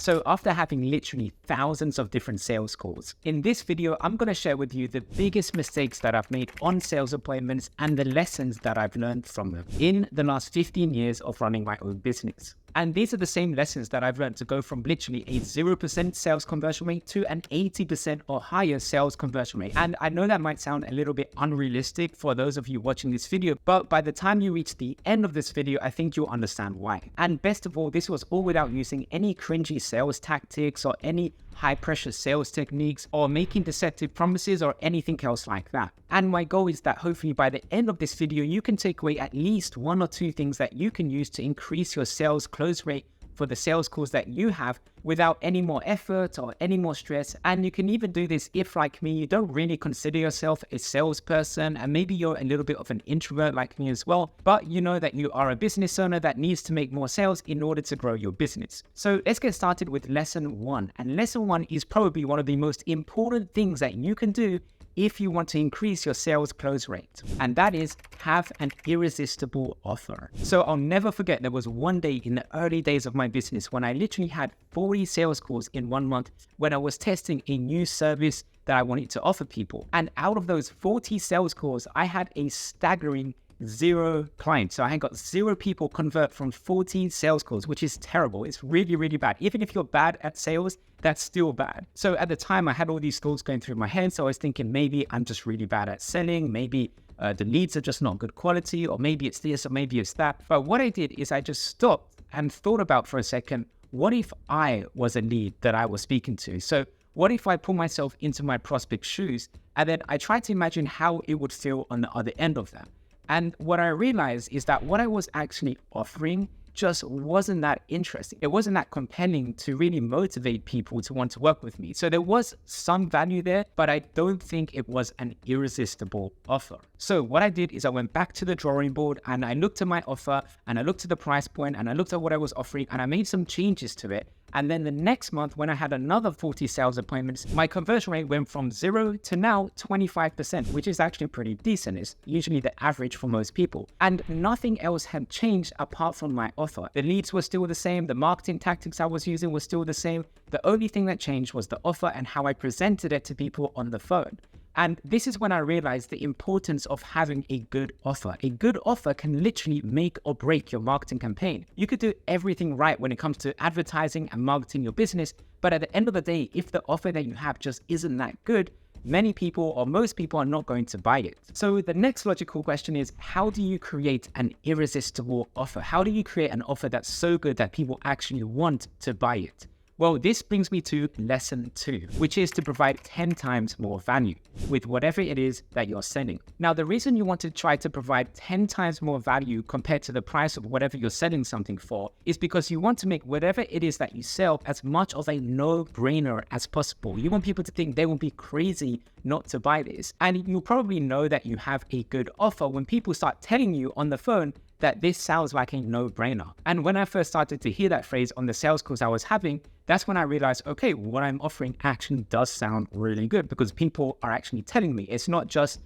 So after having literally thousands of different sales calls, in this video, I'm going to share with you the biggest mistakes that I've made on sales appointments and the lessons that I've learned from them in the last 15 years of running my own business. And these are the same lessons that I've learned to go from literally a 0% sales conversion rate to an 80% or higher sales conversion rate. And I know that might sound a little bit unrealistic for those of you watching this video, but by the time you reach the end of this video, I think you'll understand why. And best of all, this was all without using any cringy sales tactics or any high pressure sales techniques or making deceptive promises or anything else like that. And my goal is that hopefully by the end of this video, you can take away at least 1 or 2 things that you can use to increase your sales close rate for the sales calls that you have without any more effort or any more stress. And you can even do this if, like me, you don't really consider yourself a salesperson and maybe you're a little bit of an introvert like me as well, but you know that you are a business owner that needs to make more sales in order to grow your business. So let's get started with lesson 1. And lesson 1 is probably one of the most important things that you can do if you want to increase your sales close rate, and that is have an irresistible offer. So I'll never forget, there was one day in the early days of my business when I literally had 40 sales calls in 1 month when I was testing a new service that I wanted to offer people. And out of those 40 sales calls, I had a staggering 0 clients. So I had got 0 people convert from 40 sales calls, which is terrible. It's really, really bad. Even if you're bad at sales, that's still bad. So at the time, I had all these thoughts going through my head. So I was thinking, maybe I'm just really bad at selling. Maybe the leads are just not good quality, or maybe it's this, or maybe it's that. But what I did is I just stopped and thought about for a second, what if I was a lead that I was speaking to? So what if I put myself into my prospect's shoes and then I tried to imagine how it would feel on the other end of that? And what I realized is that what I was actually offering just wasn't that interesting. It wasn't that compelling to really motivate people to want to work with me. So there was some value there, but I don't think it was an irresistible offer. So what I did is I went back to the drawing board and I looked at my offer and I looked at the price point and I looked at what I was offering and I made some changes to it. And then the next month, when I had another 40 sales appointments, my conversion rate went from 0 to now 25%, which is actually pretty decent. It's usually the average for most people. And nothing else had changed apart from my offer. The leads were still the same. The marketing tactics I was using were still the same. The only thing that changed was the offer and how I presented it to people on the phone. And this is when I realized the importance of having a good offer. A good offer can literally make or break your marketing campaign. You could do everything right when it comes to advertising and marketing your business, but at the end of the day, if the offer that you have just isn't that good, many people or most people are not going to buy it. So the next logical question is, how do you create an irresistible offer? How do you create an offer that's so good that people actually want to buy it? Well, this brings me to lesson 2, which is to provide 10 times more value with whatever it is that you're selling. Now, the reason you want to try to provide 10 times more value compared to the price of whatever you're selling something for is because you want to make whatever it is that you sell as much of a no-brainer as possible. You want people to think they will be crazy not to buy this. And you'll probably know that you have a good offer when people start telling you on the phone that this sounds like a no-brainer. And when I first started to hear that phrase on the sales calls I was having, that's when I realized, okay, what I'm offering actually does sound really good because people are actually telling me. It's not just,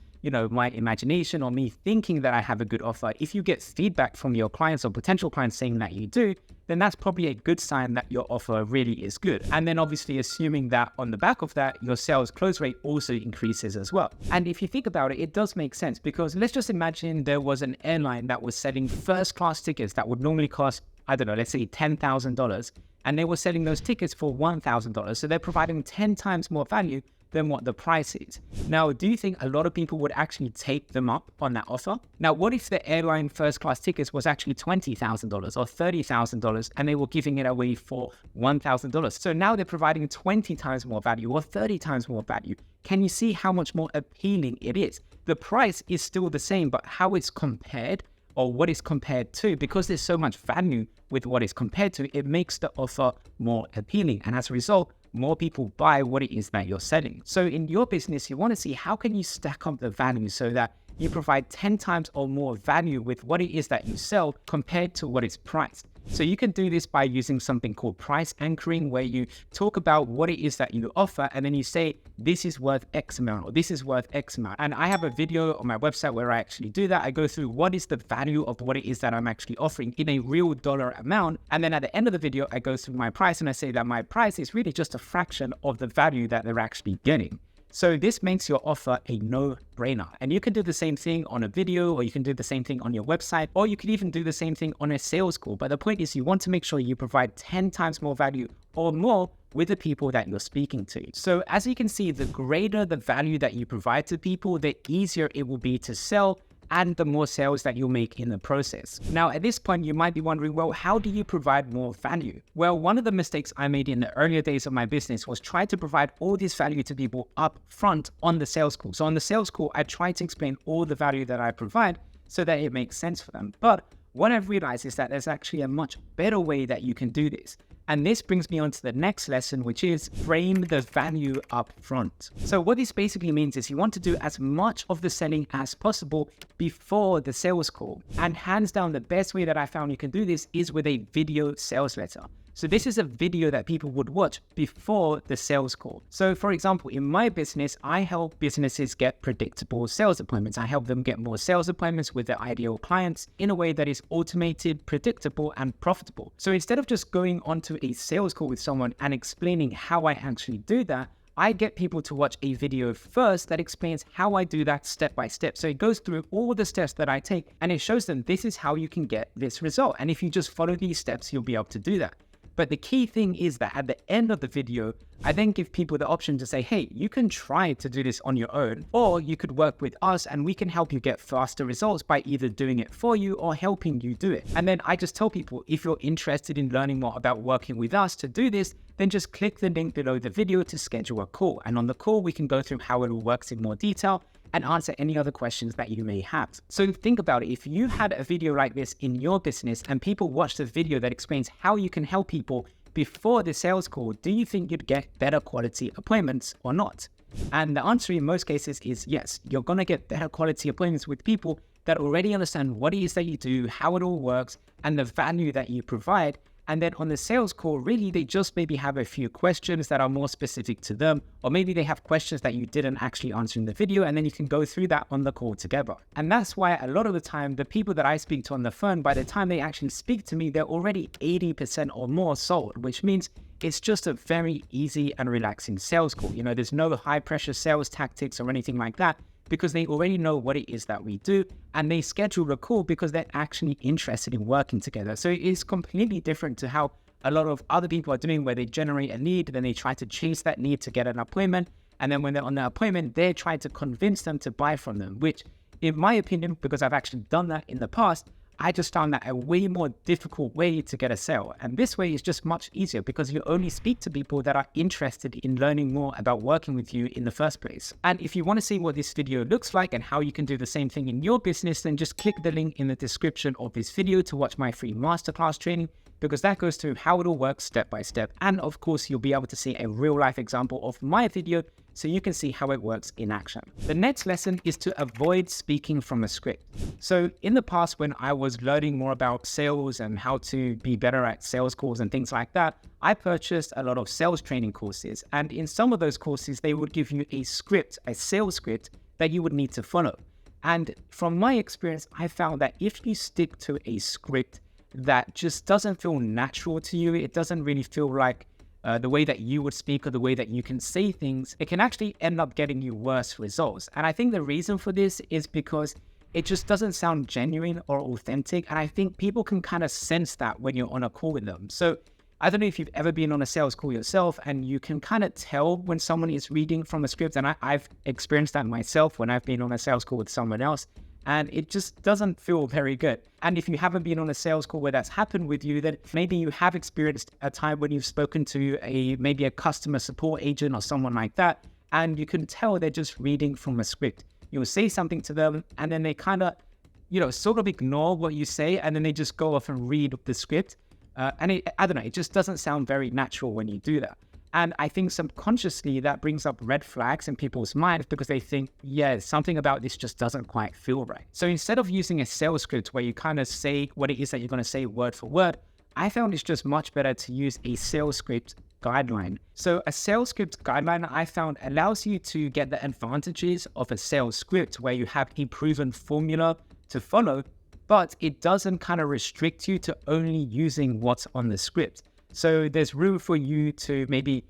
my imagination or me thinking that I have a good offer. If you get feedback from your clients or potential clients saying that you do, then that's probably a good sign that your offer really is good. And then obviously assuming that on the back of that, your sales close rate also increases as well. And if you think about it, it does make sense because let's just imagine there was an airline that was selling first class tickets that would normally cost, I don't know, let's say $10,000. And they were selling those tickets for $1,000. So they're providing 10 times more value than what the price is. Now, do you think a lot of people would actually take them up on that offer? Now, what if the airline first class tickets was actually $20,000 or $30,000 and they were giving it away for $1,000? So now they're providing 20 times more value or 30 times more value. Can you see how much more appealing it is? The price is still the same, but how it's compared or what it's compared to, because there's so much value with what it's compared to, it makes the offer more appealing. And as a result, more people buy what it is that you're selling. So in your business, you want to see how can you stack up the value so that you provide 10 times or more value with what it is that you sell compared to what it's priced. So you can do this by using something called price anchoring, where you talk about what it is that you offer, and then you say, this is worth X amount, or this is worth X amount. And I have a video on my website where I actually do that. I go through what is the value of what it is that I'm actually offering in a real dollar amount. And then at the end of the video, I go through my price and I say that my price is really just a fraction of the value that they're actually getting. So this makes your offer a no-brainer. And you can do the same thing on a video, or you can do the same thing on your website, or you can even do the same thing on a sales call. But the point is, you want to make sure you provide 10 times more value or more with the people that you're speaking to. So as you can see, the greater the value that you provide to people, the easier it will be to sell, and the more sales that you'll make in the process. Now, at this point, you might be wondering, well, how do you provide more value? Well, one of the mistakes I made in the earlier days of my business was try to provide all this value to people up front on the sales call. So on the sales call, I try to explain all the value that I provide so that it makes sense for them. But what I've realized is that there's actually a much better way that you can do this. And this brings me on to the next lesson, which is frame the value up front. So what this basically means is you want to do as much of the selling as possible before the sales call. And hands down, the best way that I found you can do this is with a video sales letter. So this is a video that people would watch before the sales call. So for example, in my business, I help businesses get predictable sales appointments. I help them get more sales appointments with their ideal clients in a way that is automated, predictable, and profitable. So instead of just going onto a sales call with someone and explaining how I actually do that, I get people to watch a video first that explains how I do that step by step. So it goes through all the steps that I take, and it shows them this is how you can get this result. And if you just follow these steps, you'll be able to do that. But the key thing is that at the end of the video, I then give people the option to say, hey, you can try to do this on your own, or you could work with us and we can help you get faster results by either doing it for you or helping you do it. And then I just tell people, if you're interested in learning more about working with us to do this, then just click the link below the video to schedule a call. And on the call, we can go through how it all works in more detail and answer any other questions that you may have. So think about it. If you had a video like this in your business and people watched a video that explains how you can help people before the sales call, do you think you'd get better quality appointments or not? And the answer in most cases is yes. You're going to get better quality appointments with people that already understand what it is that you do, how it all works, and the value that you provide. And then on the sales call, really, they just maybe have a few questions that are more specific to them, or maybe they have questions that you didn't actually answer in the video, and then you can go through that on the call together. And that's why a lot of the time, the people that I speak to on the phone, by the time they actually speak to me, they're already 80% or more sold, which means it's just a very easy and relaxing sales call. You know, there's no high pressure sales tactics or anything like that, because they already know what it is that we do, and they schedule a call because they're actually interested in working together. So it is completely different to how a lot of other people are doing, where they generate a need, then they try to chase that need to get an appointment, and then when they're on the appointment, they're trying to convince them to buy from them, which in my opinion, because I've actually done that in the past, I just found that a way more difficult way to get a sale. And this way is just much easier because you only speak to people that are interested in learning more about working with you in the first place. And if you want to see what this video looks like and how you can do the same thing in your business, then just click the link in the description of this video to watch my free masterclass training, because that goes through how it all works step by step. And of course, you'll be able to see a real life example of my video so you can see how it works in action. The next lesson is to avoid speaking from a script. So in the past, when I was learning more about sales and how to be better at sales calls and things like that, I purchased a lot of sales training courses. And in some of those courses, they would give you a script, a sales script that you would need to follow. And from my experience, I found that if you stick to a script that just doesn't feel natural to you, it doesn't really feel like the way that you would speak or the way that you can say things, it can actually end up getting you worse results. And I think the reason for this is because it just doesn't sound genuine or authentic. And I think people can kind of sense that when you're on a call with them. So I don't know if you've ever been on a sales call yourself, and you can kind of tell when someone is reading from a script. And I've experienced that myself when I've been on a sales call with someone else. And it just doesn't feel very good. And if you haven't been on a sales call where that's happened with you, then maybe you have experienced a time when you've spoken to maybe a customer support agent or someone like that, and you can tell they're just reading from a script. You'll say something to them, and then they kind of, sort of ignore what you say, and then they just go off and read the script. I don't know, it just doesn't sound very natural when you do that. And I think subconsciously that brings up red flags in people's minds because they think, yeah, something about this just doesn't quite feel right. So instead of using a sales script where you kind of say what it is that you're going to say word for word, I found it's just much better to use a sales script guideline. So a sales script guideline, I found, allows you to get the advantages of a sales script where you have a proven formula to follow, but it doesn't kind of restrict you to only using what's on the script. So there's room for you to maybe,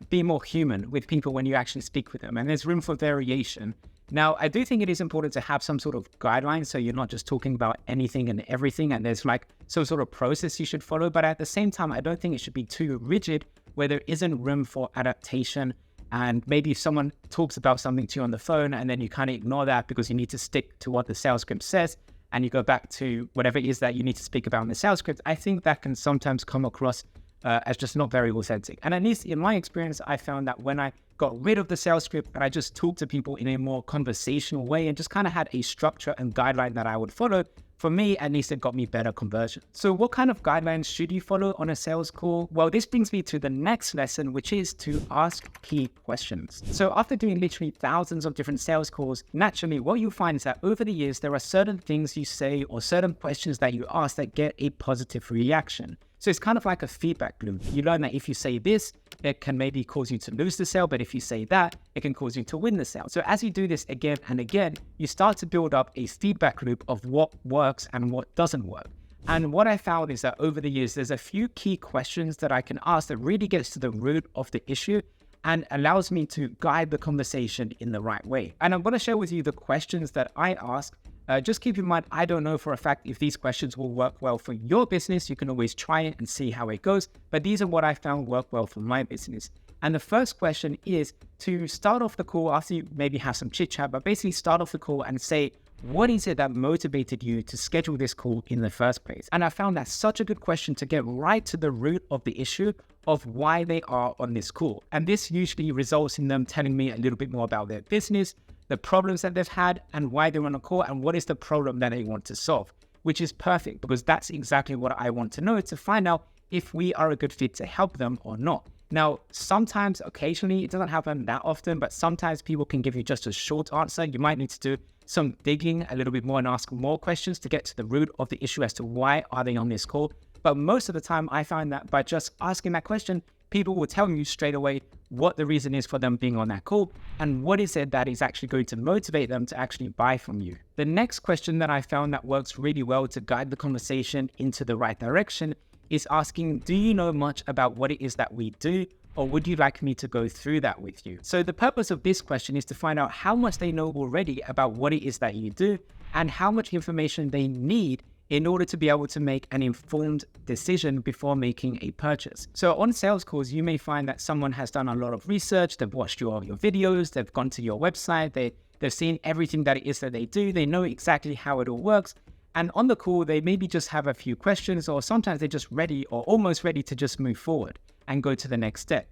be more human with people when you actually speak with them, and there's room for variation. Now, I do think it is important to have some sort of guideline, so you're not just talking about anything and everything, and there's like some sort of process you should follow. But at the same time, I don't think it should be too rigid where there isn't room for adaptation. And maybe if someone talks about something to you on the phone and then you kind of ignore that because you need to stick to what the sales script says, and you go back to whatever it is that you need to speak about in the sales script, I think that can sometimes come across as just not very authentic. And at least in my experience, I found that when I got rid of the sales script and I just talked to people in a more conversational way and just kind of had a structure and guideline that I would follow, for me, at least it got me better conversion. So what kind of guidelines should you follow on a sales call? Well, this brings me to the next lesson, which is to ask key questions. So after doing literally thousands of different sales calls, naturally, what you find is that over the years, there are certain things you say or certain questions that you ask that get a positive reaction. So it's kind of like a feedback loop. You learn that if you say this, it can maybe cause you to lose the sale, but if you say that, it can cause you to win the sale. So as you do this again and again, you start to build up a feedback loop of what works and what doesn't work. And what I found is that over the years, there's a few key questions that I can ask that really gets to the root of the issue and allows me to guide the conversation in the right way. And I'm going to share with you the questions that I ask. Just keep in mind, I don't know for a fact if these questions will work well for your business. You can always try it and see how it goes. But these are what I found work well for my business. And the first question is to start off the call after you maybe have some chit chat, but basically start off the call and say, what is it that motivated you to schedule this call in the first place? And I found that such a good question to get right to the root of the issue of why they are on this call. And this usually results in them telling me a little bit more about their business, the problems that they've had, and why they're on a call, and what is the problem that they want to solve, which is perfect because that's exactly what I want to know to find out if we are a good fit to help them or not. Now, sometimes, occasionally, it doesn't happen that often, but sometimes people can give you just a short answer. You might need to do some digging a little bit more and ask more questions to get to the root of the issue as to why are they on this call. But most of the time, I find that by just asking that question, people will tell you straight away what the reason is for them being on that call and what is it that is actually going to motivate them to actually buy from you. The next question that I found that works really well to guide the conversation into the right direction is asking, do you know much about what it is that we do, or would you like me to go through that with you? So the purpose of this question is to find out how much they know already about what it is that you do and how much information they need in order to be able to make an informed decision before making a purchase. So on sales calls, you may find that someone has done a lot of research, they've watched your videos, they've gone to your website, they've seen everything that it is that they do, they know exactly how it all works. And on the call, they maybe just have a few questions, or sometimes they're just ready or almost ready to just move forward and go to the next step.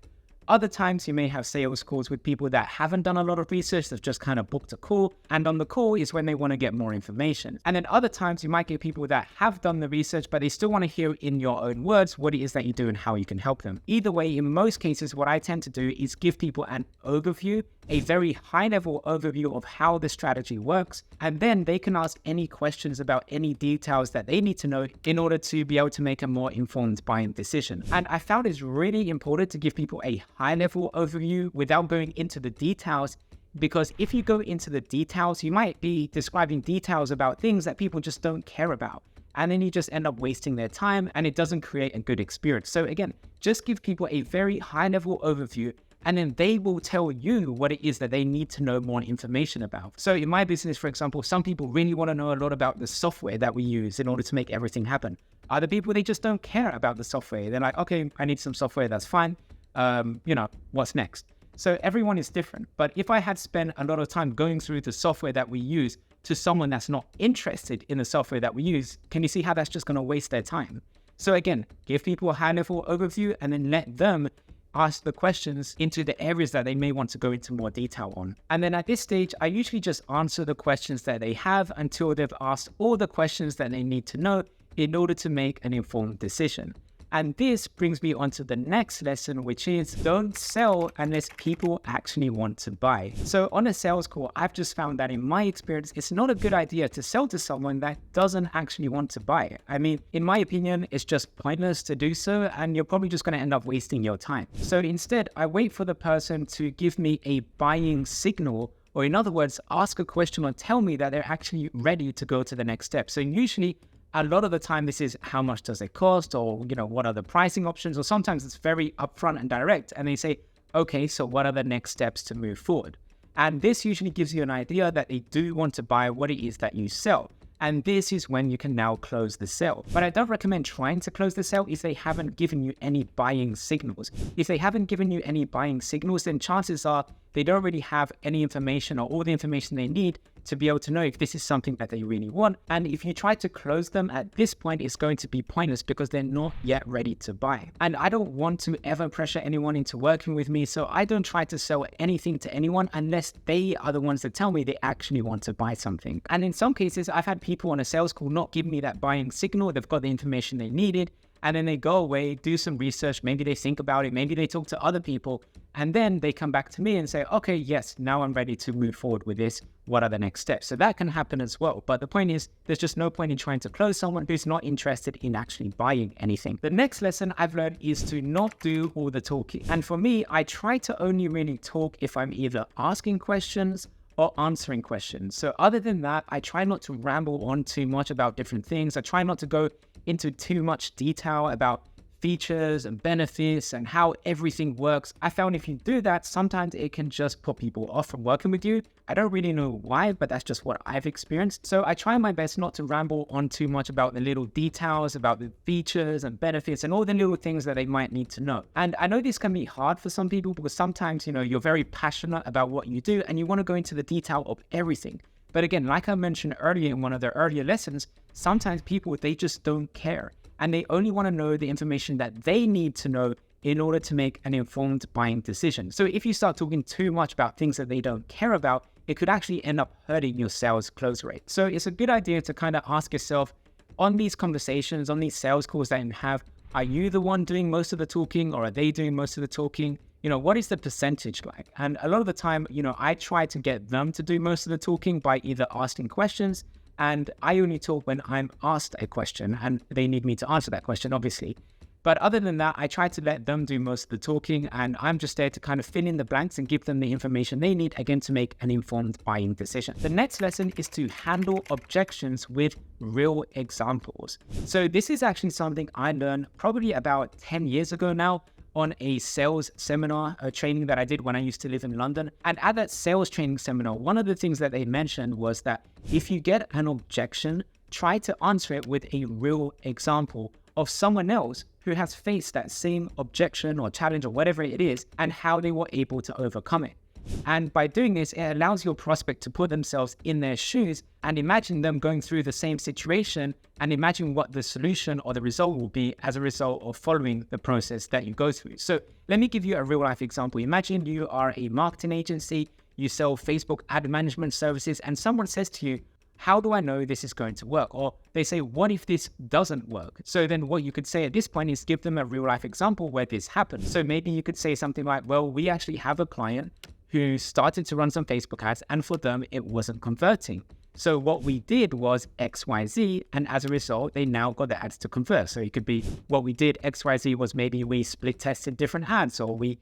Other times you may have sales calls with people that haven't done a lot of research, they've just kind of booked a call, and on the call is when they want to get more information. And then other times you might get people that have done the research, but they still want to hear in your own words what it is that you do and how you can help them. Either way, in most cases, what I tend to do is give people an overview, a very high-level overview of how the strategy works, and then they can ask any questions about any details that they need to know in order to be able to make a more informed buying decision. And I found it's really important to give people a high-level overview without going into the details, because if you go into the details, you might be describing details about things that people just don't care about. And then you just end up wasting their time and it doesn't create a good experience. So again, just give people a very high-level overview, and then they will tell you what it is that they need to know more information about. So in my business, for example, some people really want to know a lot about the software that we use in order to make everything happen. Other people, they just don't care about the software. They're like, okay, I need some software, that's fine. What's next? So everyone is different. But if I had spent a lot of time going through the software that we use to someone that's not interested in the software that we use, can you see how that's just going to waste their time? So again, give people a high-level overview and then let them ask the questions into the areas that they may want to go into more detail on. And then at this stage, I usually just answer the questions that they have until they've asked all the questions that they need to know in order to make an informed decision. And this brings me on to the next lesson, which is don't sell unless people actually want to buy. So on a sales call, I've just found that in my experience, it's not a good idea to sell to someone that doesn't actually want to buy. I mean, in my opinion, it's just pointless to do so, and you're probably just going to end up wasting your time. So instead, I wait for the person to give me a buying signal, or in other words, ask a question or tell me that they're actually ready to go to the next step. So usually, a lot of the time, this is how much does it cost, or, what are the pricing options? Or sometimes it's very upfront and direct, and they say, okay, so what are the next steps to move forward? And this usually gives you an idea that they do want to buy what it is that you sell. And this is when you can now close the sale. But I don't recommend trying to close the sale if they haven't given you any buying signals. If they haven't given you any buying signals, then chances are they don't really have any information or all the information they need to be able to know if this is something that they really want. And if you try to close them at this point, it's going to be pointless because they're not yet ready to buy. And I don't want to ever pressure anyone into working with me, so I don't try to sell anything to anyone unless they are the ones that tell me they actually want to buy something. And in some cases, I've had people on a sales call not give me that buying signal. They've got the information they needed, and then they go away, do some research, maybe they think about it, maybe they talk to other people, and then they come back to me and say, okay, yes, now I'm ready to move forward with this. What are the next steps? So that can happen as well. But the point is, there's just no point in trying to close someone who's not interested in actually buying anything. The next lesson I've learned is to not do all the talking. And for me, I try to only really talk if I'm either asking questions or answering questions. So other than that, I try not to ramble on too much about different things. I try not to go into too much detail about features and benefits and how everything works. I found if you do that, sometimes it can just put people off from working with you. I don't really know why, but that's just what I've experienced. So I try my best not to ramble on too much about the little details, about the features and benefits and all the little things that they might need to know. And I know this can be hard for some people because sometimes, you're very passionate about what you do and you want to go into the detail of everything. But again, like I mentioned earlier in one of the earlier lessons, sometimes people, they just don't care. And they only want to know the information that they need to know in order to make an informed buying decision. So if you start talking too much about things that they don't care about, it could actually end up hurting your sales close rate. So it's a good idea to kind of ask yourself on these conversations, on these sales calls that you have, are you the one doing most of the talking or are they doing most of the talking? What is the percentage like? And a lot of the time, I try to get them to do most of the talking by either asking questions, and I only talk when I'm asked a question and they need me to answer that question, obviously. But other than that, I try to let them do most of the talking, and I'm just there to kind of fill in the blanks and give them the information they need, again, to make an informed buying decision. The next lesson is to handle objections with real examples. So this is actually something I learned probably about 10 years ago now on a sales seminar, a training that I did when I used to live in London. And at that sales training seminar, one of the things that they mentioned was that if you get an objection, try to answer it with a real example of someone else who has faced that same objection or challenge or whatever it is, and how they were able to overcome it. And by doing this, it allows your prospect to put themselves in their shoes and imagine them going through the same situation and imagine what the solution or the result will be as a result of following the process that you go through. So let me give you a real life example. Imagine you are a marketing agency, you sell Facebook ad management services, and someone says to you, how do I know this is going to work? Or they say, what if this doesn't work? So then what you could say at this point is give them a real life example where this happened. So maybe you could say something like, well, we actually have a client who started to run some Facebook ads, and for them, it wasn't converting. So what we did was XYZ, and as a result, they now got the ads to convert. So it could be what we did, XYZ, was maybe we split tested different ads, or we,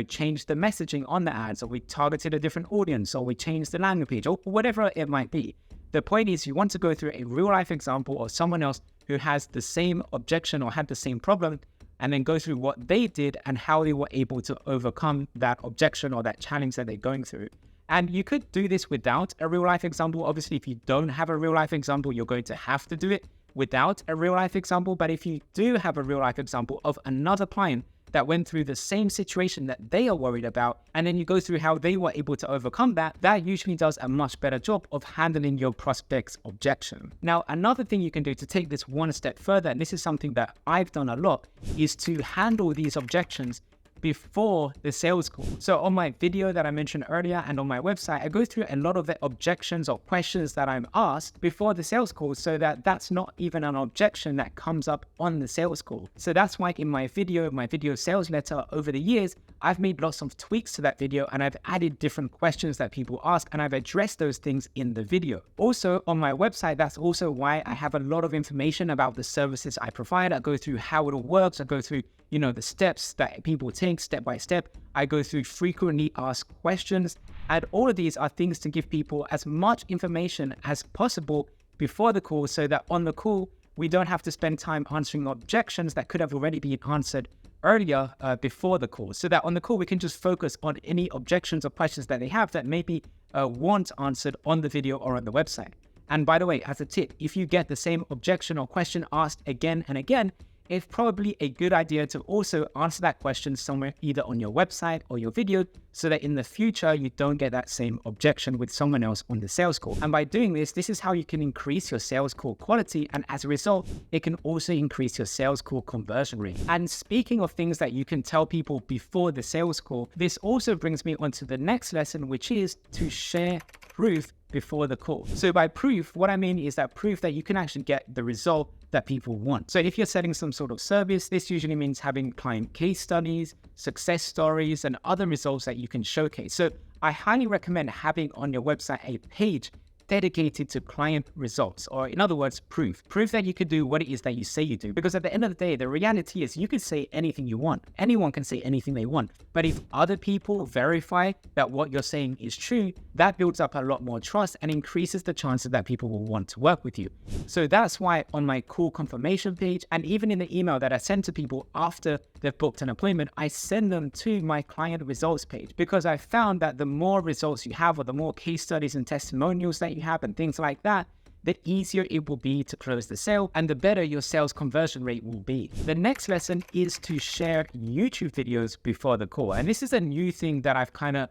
changed the messaging on the ads, or we targeted a different audience, or we changed the landing page, or whatever it might be. The point is you want to go through a real life example of someone else who has the same objection or had the same problem, and then go through what they did and how they were able to overcome that objection or that challenge that they're going through. And you could do this without a real life example. Obviously, if you don't have a real life example, you're going to have to do it without a real life example. But if you do have a real life example of another client that went through the same situation that they are worried about, and then you go through how they were able to overcome that, that usually does a much better job of handling your prospect's objection. Now, another thing you can do to take this one step further, and this is something that I've done a lot, is to handle these objections before the sales call. So on my video that I mentioned earlier and on my website, I go through a lot of the objections or questions that I'm asked before the sales call, so that that's not even an objection that comes up on the sales call. So that's why in my video sales letter over the years, I've made lots of tweaks to that video and I've added different questions that people ask and I've addressed those things in the video. Also on my website, that's also why I have a lot of information about the services I provide. I go through how it all works. I go through the steps that people take step by step. I go through frequently asked questions, and all of these are things to give people as much information as possible before the call, so that on the call, we don't have to spend time answering objections that could have already been answered earlier before the call, so that on the call, we can just focus on any objections or questions that they have that maybe want answered on the video or on the website. And by the way, as a tip, if you get the same objection or question asked again and again, it's probably a good idea to also answer that question somewhere either on your website or your video, so that in the future you don't get that same objection with someone else on the sales call. And by doing this, this is how you can increase your sales call quality, and as a result, it can also increase your sales call conversion rate. And speaking of things that you can tell people before the sales call, this also brings me on to the next lesson, which is to share proof before the call. So by proof, what I mean is that proof that you can actually get the result that people want. So if you're selling some sort of service, this usually means having client case studies, success stories, and other results that you can showcase. So I highly recommend having on your website a page dedicated to client results, or in other words, proof that you could do what it is that you say you do. Because at the end of the day, the reality is you could say anything you want. Anyone can say anything they want. But if other people verify that what you're saying is true, that builds up a lot more trust and increases the chances that people will want to work with you. So that's why on my call confirmation page, and even in the email that I send to people after they've booked an appointment, I send them to my client results page, because I found that the more results you have, or the more case studies and testimonials that you have and things like that, the easier it will be to close the sale and the better your sales conversion rate will be. The next lesson is to share YouTube videos before the call. And this is a new thing that I've kind of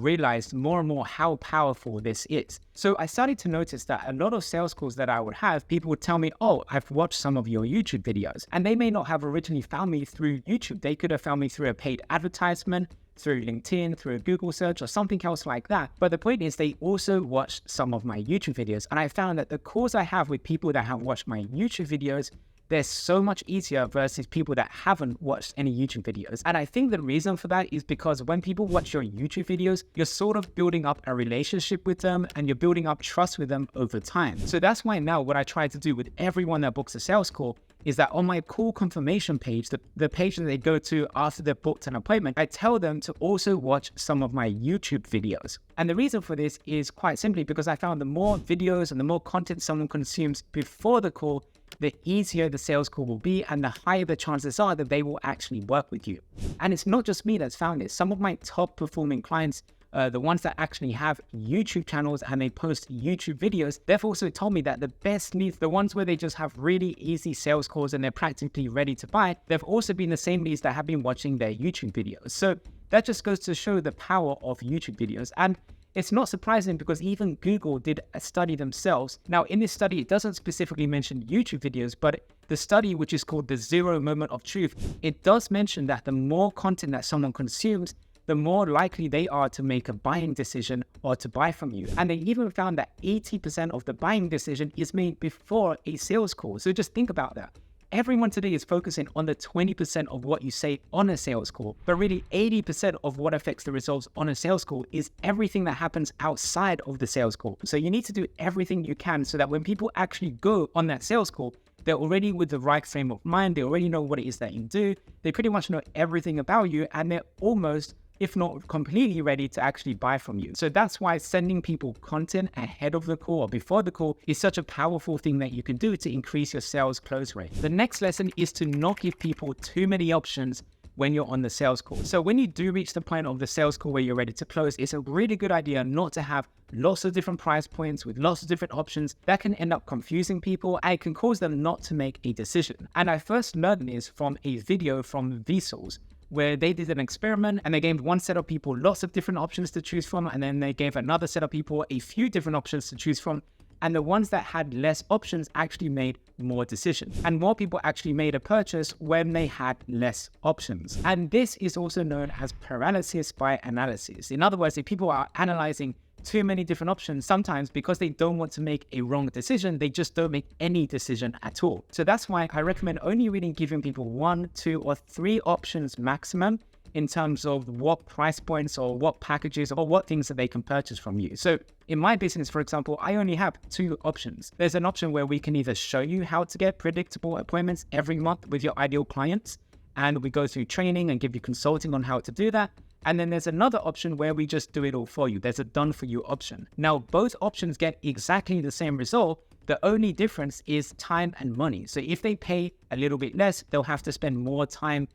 realized more and more how powerful this is. So I started to notice that a lot of sales calls that I would have, people would tell me, oh, I've watched some of your YouTube videos. And they may not have originally found me through YouTube. They could have found me through a paid advertisement, through LinkedIn, through a Google search, or something else like that. But the point is, they also watched some of my YouTube videos. And I found that the calls I have with people that have watched my YouTube videos, they're so much easier versus people that haven't watched any YouTube videos. And I think the reason for that is because when people watch your YouTube videos, you're sort of building up a relationship with them and you're building up trust with them over time. So that's why now what I try to do with everyone that books a sales call is that on my call confirmation page, the page that they go to after they've booked an appointment, I tell them to also watch some of my YouTube videos. And the reason for this is quite simply because I found the more videos and the more content someone consumes before the call, the easier the sales call will be and the higher the chances are that they will actually work with you. And it's not just me that's found this. Some of my top performing clients, the ones that actually have YouTube channels and they post YouTube videos, they've also told me that the best leads, the ones where they just have really easy sales calls and they're practically ready to buy, they've also been the same leads that have been watching their YouTube videos. So that just goes to show the power of YouTube videos. And it's not surprising because even Google did a study themselves. Now, in this study, it doesn't specifically mention YouTube videos, but the study, which is called the 0 Moment of Truth, it does mention that the more content that someone consumes, the more likely they are to make a buying decision or to buy from you. And they even found that 80% of the buying decision is made before a sales call. So just think about that. Everyone today is focusing on the 20% of what you say on a sales call, but really 80% of what affects the results on a sales call is everything that happens outside of the sales call. So you need to do everything you can so that when people actually go on that sales call, they're already with the right frame of mind. They already know what it is that you do. They pretty much know everything about you, and they're almost, if not completely, ready to actually buy from you. So that's why sending people content ahead of the call or before the call is such a powerful thing that you can do to increase your sales close rate. The next lesson is to not give people too many options when you're on the sales call. So when you do reach the point of the sales call where you're ready to close, it's a really good idea not to have lots of different price points with lots of different options. That can end up confusing people and it can cause them not to make a decision. And I first learned this from a video from Vsauce, where they did an experiment and they gave one set of people lots of different options to choose from, and then they gave another set of people a few different options to choose from. And the ones that had less options actually made more decisions. And more people actually made a purchase when they had less options. And this is also known as paralysis by analysis. In other words, if people are analyzing too many different options, sometimes because they don't want to make a wrong decision, they just don't make any decision at all. So that's why I recommend only really giving people 1, 2, or 3 options maximum in terms of what price points or what packages or what things that they can purchase from you. So in my business, for example, I only have 2 options. There's an option where we can either show you how to get predictable appointments every month with your ideal clients, and we go through training and give you consulting on how to do that. And then there's another option where we just do it all for you. There's a done for you option. Now, both options get exactly the same result. The only difference is time and money. So if they pay a little bit less, they'll have to spend more time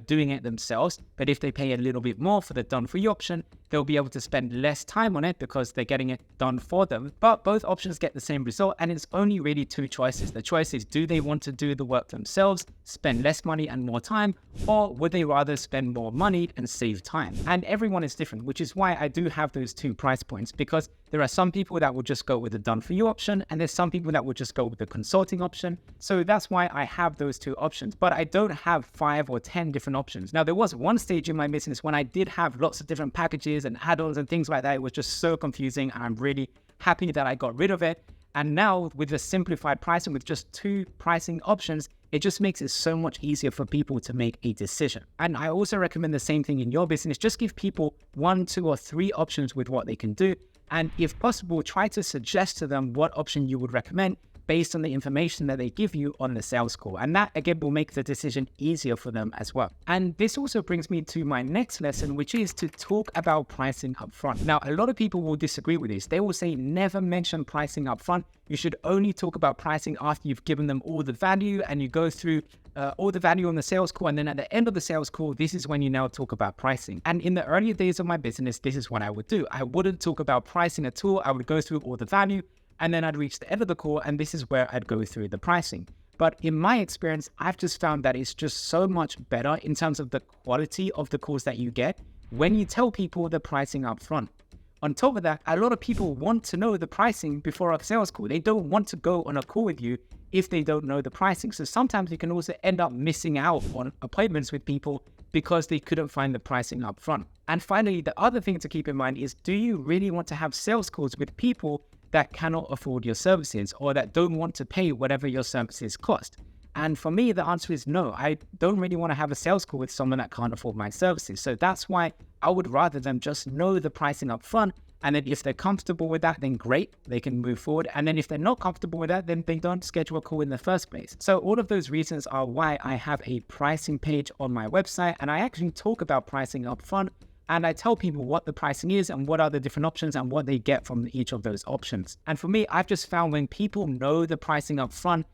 doing it themselves. But if they pay a little bit more for the done for you option, they'll be able to spend less time on it because they're getting it done for them. But both options get the same result, and it's only really 2 choices. The choice is, do they want to do the work themselves, spend less money and more time, or would they rather spend more money and save time? And everyone is different, which is why I do have those 2 price points, because there are some people that will just go with the done for you option, and there's some people that will just go with the consulting option. So that's why I have those 2 options, but I don't have 5 or 10 different options. Now, there was one stage in my business when I did have lots of different packages and add-ons and things like that. It was just so confusing, and I'm really happy that I got rid of it. And now with the simplified pricing, with just 2 pricing options, it just makes it so much easier for people to make a decision. And I also recommend the same thing in your business. Just give people 1, 2, or 3 options with what they can do. And if possible, try to suggest to them what option you would recommend based on the information that they give you on the sales call. And that, again, will make the decision easier for them as well. And this also brings me to my next lesson, which is to talk about pricing upfront. Now, a lot of people will disagree with this. They will say, never mention pricing upfront. You should only talk about pricing after you've given them all the value and you go through all the value on the sales call. And then at the end of the sales call, this is when you now talk about pricing. And in the earlier days of my business, this is what I would do. I wouldn't talk about pricing at all. I would go through all the value, and then I'd reach the end of the call, and this is where I'd go through the pricing. But in my experience, I've just found that it's just so much better in terms of the quality of the calls that you get when you tell people the pricing up front. On top of that, a lot of people want to know the pricing before a sales call. They don't want to go on a call with you if they don't know the pricing. So sometimes you can also end up missing out on appointments with people because they couldn't find the pricing up front. And finally, the other thing to keep in mind is, do you really want to have sales calls with people that cannot afford your services or that don't want to pay whatever your services cost? And for me, the answer is no. I don't really want to have a sales call with someone that can't afford my services. So that's why I would rather them just know the pricing up front. And then if they're comfortable with that, then great, they can move forward. And then if they're not comfortable with that, then they don't schedule a call in the first place. So all of those reasons are why I have a pricing page on my website. And I actually talk about pricing up front. And I tell people what the pricing is and what are the different options and what they get from each of those options. And for me, I've just found when people know the pricing up front,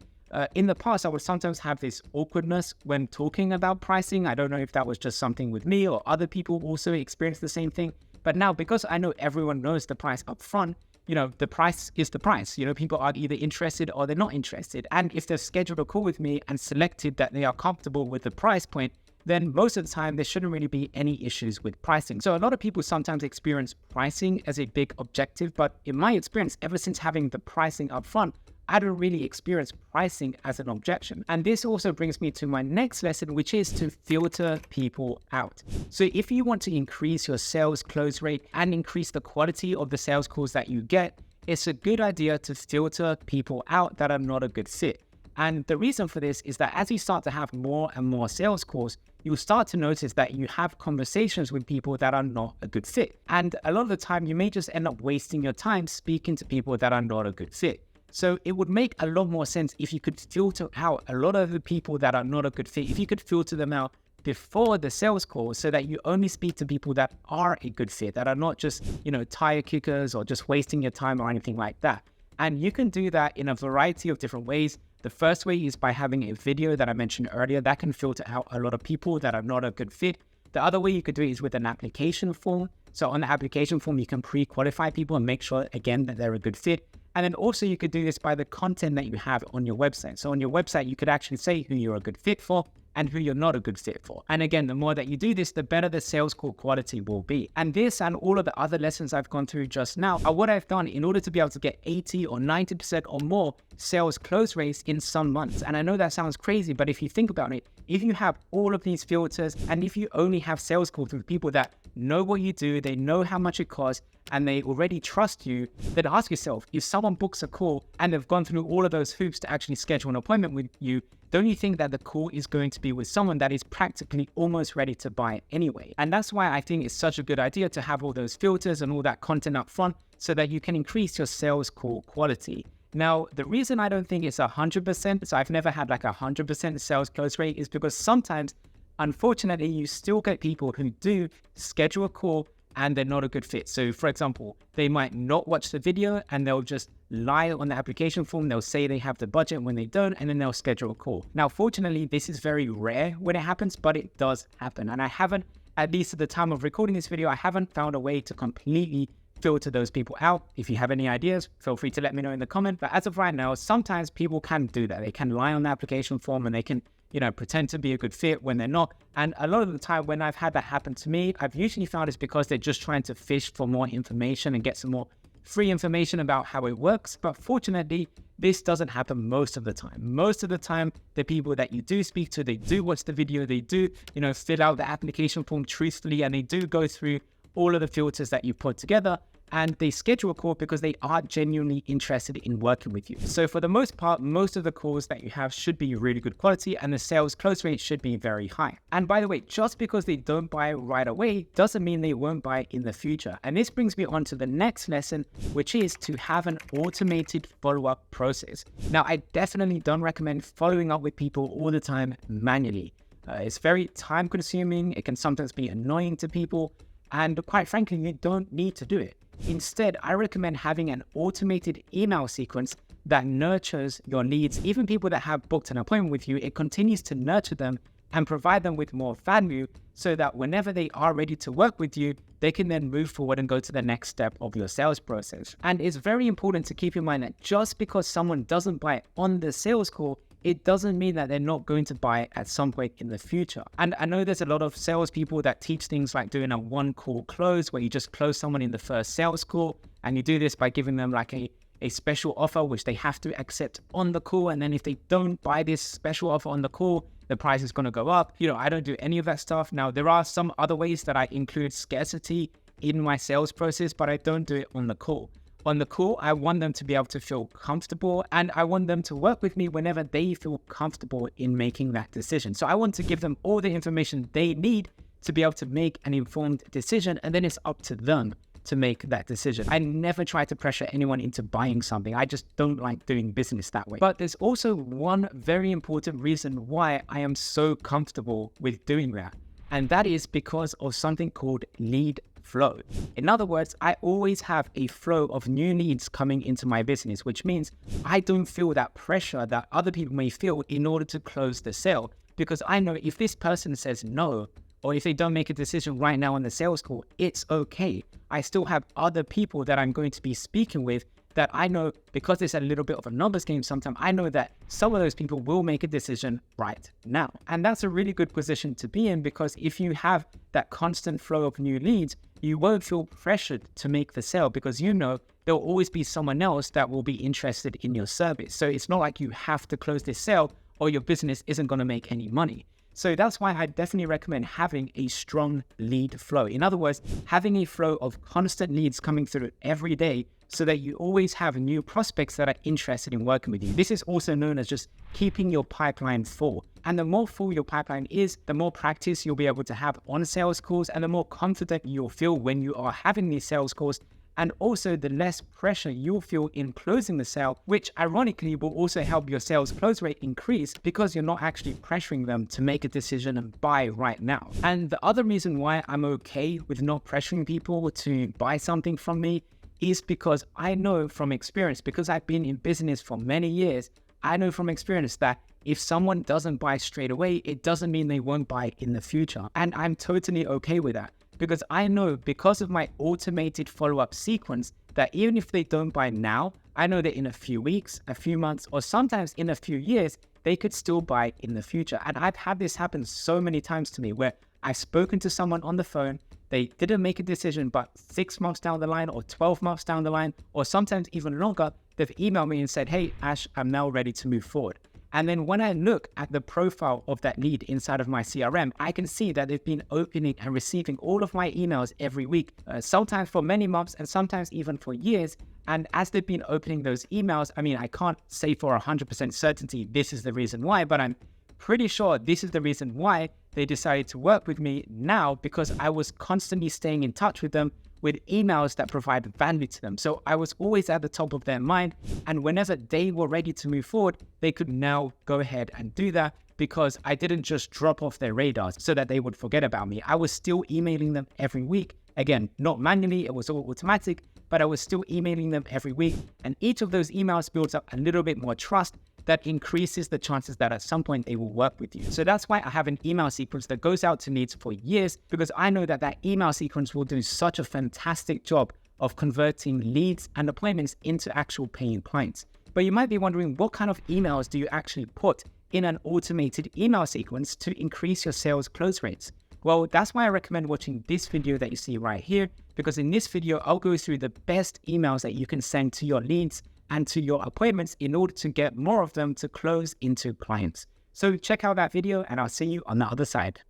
in the past, I would sometimes have this awkwardness when talking about pricing. I don't know if that was just something with me or other people also experience the same thing. But now, because I know everyone knows the price up front, the price is the price. People are either interested or they're not interested. And if they've scheduled a call with me and selected that they are comfortable with the price point, then most of the time there shouldn't really be any issues with pricing. So a lot of people sometimes experience pricing as a big objective, but in my experience, ever since having the pricing up front, I don't really experience pricing as an objection. And this also brings me to my next lesson, which is to filter people out. So if you want to increase your sales close rate and increase the quality of the sales calls that you get, it's a good idea to filter people out that are not a good fit. And the reason for this is that as you start to have more and more sales calls, you'll start to notice that you have conversations with people that are not a good fit. And a lot of the time, you may just end up wasting your time speaking to people that are not a good fit. So it would make a lot more sense if you could filter out a lot of the people that are not a good fit, if you could filter them out before the sales call so that you only speak to people that are a good fit, that are not just, tire kickers or just wasting your time or anything like that. And you can do that in a variety of different ways. The first way is by having a video that I mentioned earlier that can filter out a lot of people that are not a good fit. The other way you could do it is with an application form. So on the application form, you can pre-qualify people and make sure, again, that they're a good fit. And then also you could do this by the content that you have on your website. So on your website, you could actually say who you're a good fit for. and who you're not a good fit for. And again, the more that you do this, the better the sales call quality will be. And this and all of the other lessons I've gone through just now are what I've done in order to be able to get 80 or 90% or more sales close rates in some months. And I know that sounds crazy, but if you think about it, if you have all of these filters and if you only have sales calls with people that know what you do, they know how much it costs, and they already trust you, then ask yourself, if someone books a call and they've gone through all of those hoops to actually schedule an appointment with you, don't you think that the call is going to be with someone that is practically almost ready to buy anyway? And that's why I think it's such a good idea to have all those filters and all that content up front so that you can increase your sales call quality. Now, the reason I don't think it's 100%, so I've never had like 100% sales close rate, is because sometimes, unfortunately, you still get people who do schedule a call and they're not a good fit. So for example, they might not watch the video and they'll just lie on the application form. They'll say they have the budget when they don't, and then they'll schedule a call. Now, fortunately, this is very rare when it happens, but it does happen. And I haven't, at least at the time of recording this video, I haven't found a way to completely filter those people out. If you have any ideas, feel free to let me know in the comment. But as of right now, sometimes people can do that. They can lie on the application form and they can, pretend to be a good fit when they're not. And a lot of the time when I've had that happen to me, I've usually found it's because they're just trying to fish for more information and get some more free information about how it works. But fortunately, this doesn't happen most of the time. Most of the time, the people that you do speak to, they do watch the video, they do, fill out the application form truthfully, and they do go through all of the filters that you put together, and they schedule a call because they are genuinely interested in working with you. So for the most part, most of the calls that you have should be really good quality, and the sales close rate should be very high. And by the way, just because they don't buy right away doesn't mean they won't buy in the future. And this brings me on to the next lesson, which is to have an automated follow-up process. Now, I definitely don't recommend following up with people all the time manually. It's very time consuming. It can sometimes be annoying to people. And quite frankly, you don't need to do it. Instead, I recommend having an automated email sequence that nurtures your leads. Even people that have booked an appointment with you, it continues to nurture them and provide them with more value so that whenever they are ready to work with you, they can then move forward and go to the next step of your sales process. And it's very important to keep in mind that just because someone doesn't buy on the sales call, it doesn't mean that they're not going to buy at some point in the future. And I know there's a lot of salespeople that teach things like doing a one-call close, where you just close someone in the first sales call, and you do this by giving them like a special offer, which they have to accept on the call. And then if they don't buy this special offer on the call, the price is going to go up. I don't do any of that stuff. Now, there are some other ways that I include scarcity in my sales process, but I don't do it on the call. On the call, I want them to be able to feel comfortable, and I want them to work with me whenever they feel comfortable in making that decision. So I want to give them all the information they need to be able to make an informed decision, and then it's up to them to make that decision. I never try to pressure anyone into buying something. I just don't like doing business that way. But there's also one very important reason why I am so comfortable with doing that, and that is because of something called lead flow. In other words, I always have a flow of new leads coming into my business, which means I don't feel that pressure that other people may feel in order to close the sale, because I know if this person says no, or if they don't make a decision right now on the sales call, it's okay. I still have other people that I'm going to be speaking with that I know, because it's a little bit of a numbers game sometimes, I know that some of those people will make a decision right now. And that's a really good position to be in, because if you have that constant flow of new leads, you won't feel pressured to make the sale, because there'll always be someone else that will be interested in your service. So it's not like you have to close this sale or your business isn't going to make any money. So that's why I definitely recommend having a strong lead flow. In other words, having a flow of constant leads coming through every day so that you always have new prospects that are interested in working with you. This is also known as just keeping your pipeline full. And the more full your pipeline is, the more practice you'll be able to have on sales calls, and the more confident you'll feel when you are having these sales calls. And also the less pressure you'll feel in closing the sale, which ironically will also help your sales close rate increase, because you're not actually pressuring them to make a decision and buy right now. And the other reason why I'm okay with not pressuring people to buy something from me is because I know from experience, because I've been in business for many years, I know from experience that if someone doesn't buy straight away, it doesn't mean they won't buy in the future. And I'm totally okay with that, because I know, because of my automated follow-up sequence, that even if they don't buy now, I know that in a few weeks, a few months, or sometimes in a few years, they could still buy in the future. And I've had this happen so many times to me where I've spoken to someone on the phone, they didn't make a decision, but 6 months down the line or 12 months down the line, or sometimes even longer, they've emailed me and said, hey, Ash, I'm now ready to move forward. And then when I look at the profile of that lead inside of my CRM, I can see that they've been opening and receiving all of my emails every week, sometimes for many months and sometimes even for years. And as they've been opening those emails, I mean, I can't say for 100% certainty this is the reason why, but I'm pretty sure this is the reason why they decided to work with me now, because I was constantly staying in touch with them with emails that provide value to them. So I was always at the top of their mind, and whenever they were ready to move forward, they could now go ahead and do that, because I didn't just drop off their radars so that they would forget about me. I was still emailing them every week. Again, not manually, it was all automatic, but I was still emailing them every week. And each of those emails builds up a little bit more trust that increases the chances that at some point they will work with you. So that's why I have an email sequence that goes out to leads for years, because I know that that email sequence will do such a fantastic job of converting leads and appointments into actual paying clients. But you might be wondering, what kind of emails do you actually put in an automated email sequence to increase your sales close rates? Well, that's why I recommend watching this video that you see right here, because in this video, I'll go through the best emails that you can send to your leads and to your appointments in order to get more of them to close into clients. So check out that video and I'll see you on the other side.